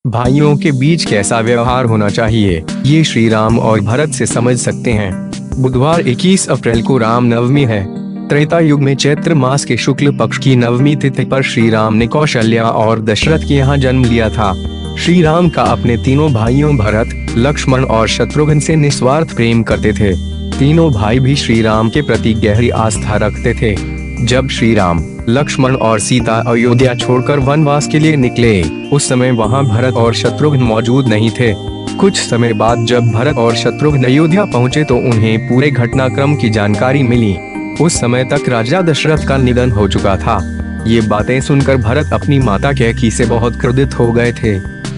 भाइयों के बीच कैसा व्यवहार होना चाहिए, ये श्री राम और भरत से समझ सकते हैं। बुधवार 21 अप्रैल को राम नवमी है। त्रेता युग में चैत्र मास के शुक्ल पक्ष की नवमी तिथि पर श्री राम ने कौशल्या और दशरथ के यहाँ जन्म लिया था। श्री राम का अपने तीनों भाइयों भरत, लक्ष्मण और शत्रुघ्न से निस्वार्थ प्रेम करते थे। तीनों भाई भी श्री राम के प्रति गहरी आस्था रखते थे। जब श्री राम, लक्ष्मण और सीता अयोध्या छोड़कर वनवास के लिए निकले, उस समय वहां भरत और शत्रुघ्न मौजूद नहीं थे। कुछ समय बाद जब भरत और शत्रुघ्न अयोध्या पहुंचे तो उन्हें पूरे घटनाक्रम की जानकारी मिली। उस समय तक राजा दशरथ का निधन हो चुका था। ये बातें सुनकर भरत अपनी माता कैकेयी से बहुत क्रोधित हो गए थे।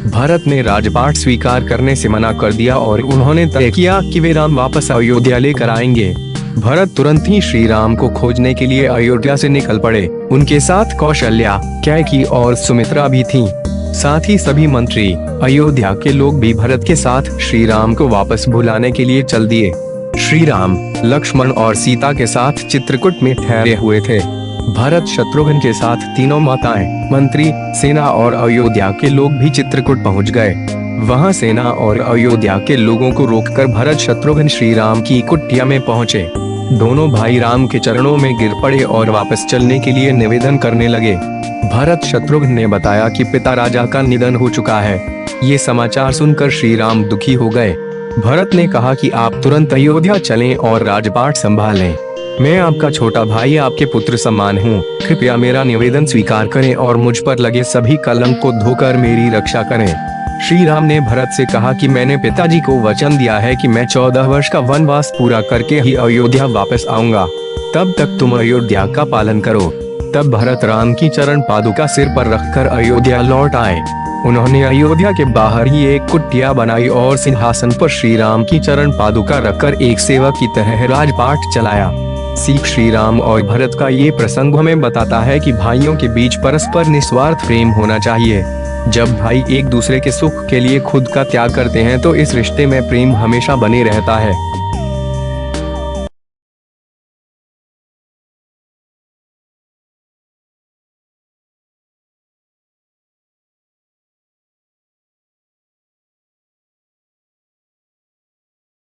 भरत ने राजपाट स्वीकार करने से मना कर दिया और उन्होंने तय किया कि वे राम वापस अयोध्या लेकर आएंगे। भरत तुरंत ही श्री राम को खोजने के लिए अयोध्या से निकल पड़े। उनके साथ कौशल्या, कैकेयी और सुमित्रा भी थीं। साथ ही सभी मंत्री, अयोध्या के लोग भी भरत के साथ श्री राम को वापस बुलाने के लिए चल दिए। श्री राम, लक्ष्मण और सीता के साथ चित्रकूट में ठहरे हुए थे। भरत शत्रुघ्न के साथ तीनों माताएं, मंत्री, सेना और अयोध्या के लोग भी चित्रकूट पहुंच गए। वहां सेना और अयोध्या के लोगों को रोककर भरत शत्रुघ्न श्री राम की कुटिया में पहुंचे। दोनों भाई राम के चरणों में गिर पड़े और वापस चलने के लिए निवेदन करने लगे। भरत शत्रुघ्न ने बताया कि पिता राजा का निधन हो चुका है। ये समाचार सुनकर श्री राम दुखी हो गए। भरत ने कहा कि आप तुरंत अयोध्या चलें और राजपाट संभालें। मैं आपका छोटा भाई, आपके पुत्र समान हूँ। कृपया मेरा निवेदन स्वीकार करें और मुझ पर लगे सभी कलंक को धोकर मेरी रक्षा करें। श्री राम ने भरत से कहा कि मैंने पिताजी को वचन दिया है कि मैं 14 वर्ष का वनवास पूरा करके ही अयोध्या वापस आऊंगा। तब तक तुम अयोध्या का पालन करो। तब भरत राम की चरण पादुका सिर पर रखकर अयोध्या लौट आए। उन्होंने अयोध्या के बाहर ही एक कुटिया बनाई और सिंहासन पर श्री राम की चरण पादुका रखकर एक सेवक की तरह राजपाट चलाया। सीख श्री राम और भरत का ये प्रसंग हमें बताता है कि भाइयों के बीच परस्पर निस्वार्थ प्रेम होना चाहिए। जब भाई एक दूसरे के सुख के लिए खुद का त्याग करते हैं तो इस रिश्ते में प्रेम हमेशा बने रहता है।